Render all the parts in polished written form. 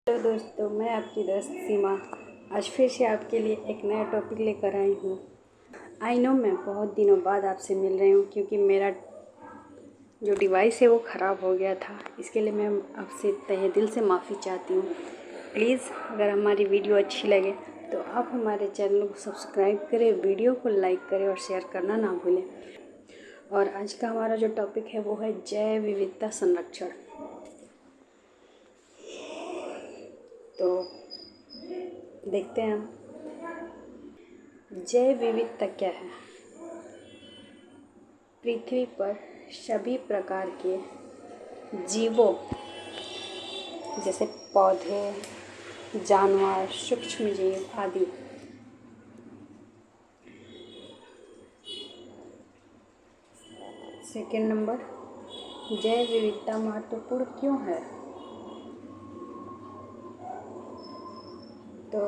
Hello दोस्तों, मैं आपकी दोस्त सीमा आज फिर से आपके लिए एक नया टॉपिक लेकर आई हूँ। आई नो मैं बहुत दिनों बाद आपसे मिल रही हूँ क्योंकि मेरा जो डिवाइस है वो ख़राब हो गया था। इसके लिए मैं आपसे तहे दिल से माफ़ी चाहती हूँ। प्लीज़ अगर हमारी वीडियो अच्छी लगे तो आप हमारे चैनल को सब्सक्राइब करें, वीडियो को लाइक करें और शेयर करना ना भूलें। और आज का हमारा जो टॉपिक है वो है जैव विविधता संरक्षण। तो देखते हैं हम जैव विविधता क्या है। पृथ्वी पर सभी प्रकार के जीवों जैसे पौधे, जानवर, सूक्ष्म जीव आदि सेकेंड नंबर, जैव विविधता महत्वपूर्ण क्यों है? तो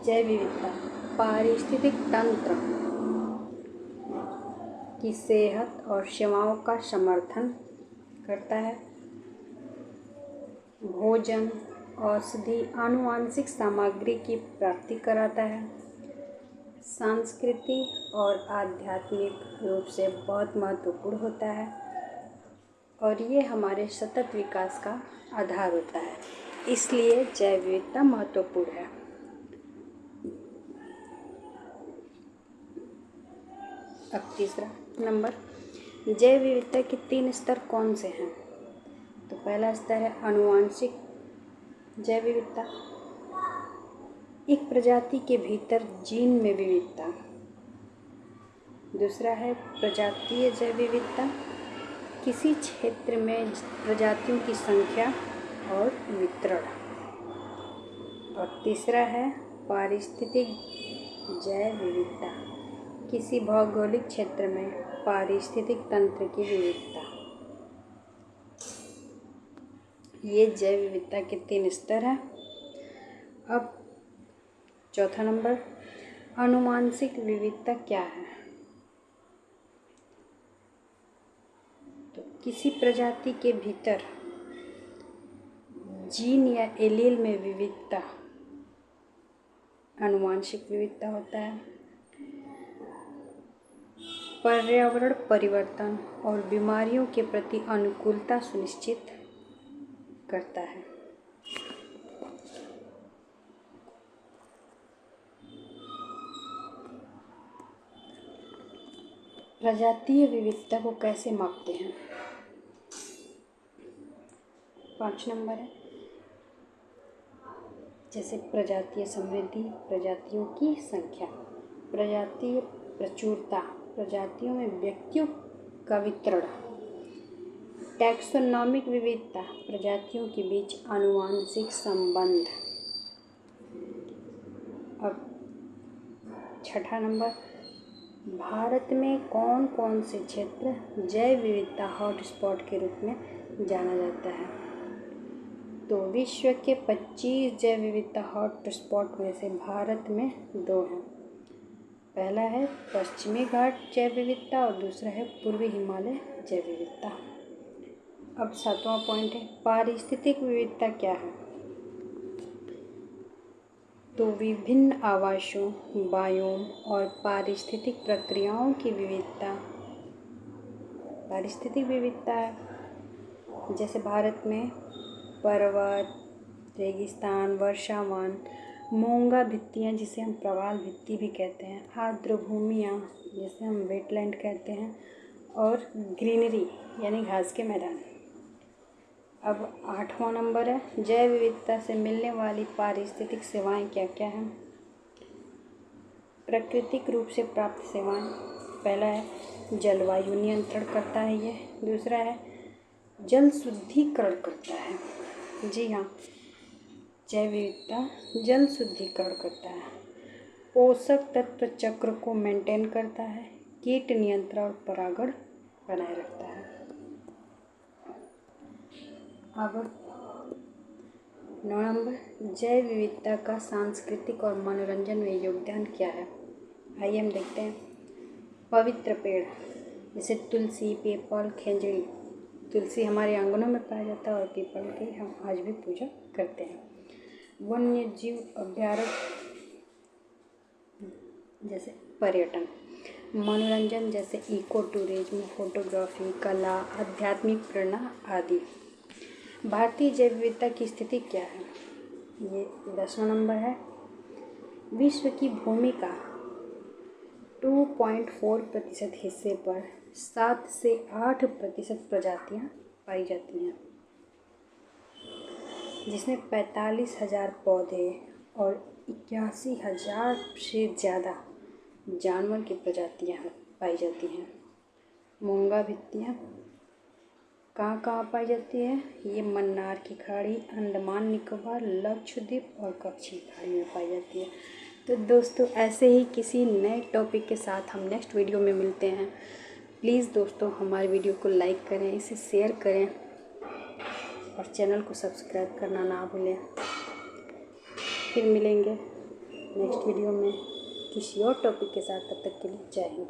जैव विविधता पारिस्थितिक तंत्र की सेहत और सेवाओं का समर्थन करता है। भोजन, औषधि, आनुवांशिक सामग्री की प्राप्ति कराता है। सांस्कृतिक और आध्यात्मिक रूप से बहुत महत्वपूर्ण होता है और ये हमारे सतत विकास का आधार होता है। इसलिए जैव विविधता महत्वपूर्ण है। अब तीसरा नंबर, जैव विविधता के 3 स्तर कौन से हैं? तो पहला स्तर है आनुवांशिक जैव विविधता, एक प्रजाति के भीतर जीन में विविधता। दूसरा है प्रजातीय जैव विविधता, किसी क्षेत्र में प्रजातियों की संख्या और वितरण। और तीसरा है पारिस्थितिक जैव विविधता, किसी भौगोलिक क्षेत्र में पारिस्थितिक तंत्र की विविधता। ये जैव विविधता के 3 स्तर हैं। अब चौथा नंबर, आनुवांशिक विविधता क्या है? तो किसी प्रजाति के भीतर जीन या एलील में विविधता आनुवांशिक विविधता होता है। पर्यावरण परिवर्तन और बीमारियों के प्रति अनुकूलता सुनिश्चित करता है। प्रजातीय विविधता को कैसे मापते हैं? 5 नंबर है जैसे प्रजातीय समृद्धि, प्रजातियों की संख्या, प्रजातीय प्रचुरता, प्रजातियों में व्यक्तियों का वितरण, टैक्सोनॉमिक विविधता, प्रजातियों के बीच आनुवांशिक संबंध। अब छठा नंबर, भारत में कौन कौन से क्षेत्र जैव विविधता हॉटस्पॉट के रूप में जाना जाता है? तो विश्व के 25 जैव विविधता हॉटस्पॉट में से भारत में 2 हैं। पहला है पश्चिमी घाट जैव विविधता और दूसरा है पूर्वी हिमालय जैव विविधता। अब 7वां पॉइंट है पारिस्थितिक विविधता क्या है? तो विभिन्न आवासों, बायोम और पारिस्थितिक प्रक्रियाओं की विविधता पारिस्थितिक विविधता है। जैसे भारत में पर्वत, रेगिस्तान, वर्षावन, मूंगा भित्तियाँ जिसे हम प्रवाल भित्ति भी कहते हैं, आर्द्र भूमियाँ जिसे हम वेटलैंड कहते हैं और ग्रीनरी यानी घास के मैदान। अब 8वां नंबर है जैव विविधता से मिलने वाली पारिस्थितिक सेवाएं क्या क्या हैं? प्राकृतिक रूप से प्राप्त सेवाएं, पहला है जलवायु नियंत्रण करता है ये, दूसरा है जल शुद्धिकरण करता है। जी हाँ, जैव विविधता जल शुद्धिकरण करता है, पोषक तत्व चक्र को मेंटेन करता है, कीट नियंत्रण और परागण बनाए रखता है। अब 9 नंबर, जैव विविधता का सांस्कृतिक और मनोरंजन में योगदान क्या है? आइए हम देखते हैं। पवित्र पेड़ जैसे तुलसी, पीपल, खेजड़ी तुलसी हमारे आंगनों में पाया जाता है और पीपल की हम आज भी पूजा करते हैं। वन्य जीव अभयारण्य जैसे पर्यटन, मनोरंजन जैसे इको टूरिज्म, फोटोग्राफी, कला, आध्यात्मिक प्रेरणा आदि। भारतीय जैव विविधता की स्थिति क्या है? ये 10वां नंबर है। विश्व की भूमि का 2.4% हिस्से पर 7 से 8% प्रजातियां पाई जाती हैं, जिसमें 45,000 पौधे और 81,000 से ज़्यादा जानवर की प्रजातियां पाई जाती हैं। मूंगा भित्तियाँ कहाँ कहाँ पाई जाती है? ये मन्नार की खाड़ी, अंडमान निकोबार, लक्षद्वीप और कच्छ की खाड़ी में पाई जाती है। तो दोस्तों ऐसे ही किसी नए टॉपिक के साथ हम नेक्स्ट वीडियो में मिलते हैं। प्लीज़ दोस्तों हमारे वीडियो को लाइक करें, इसे शेयर करें और चैनल को सब्सक्राइब करना ना भूलें। फिर मिलेंगे नेक्स्ट वीडियो में किसी और टॉपिक के साथ। तब तक के लिए जय हिंद।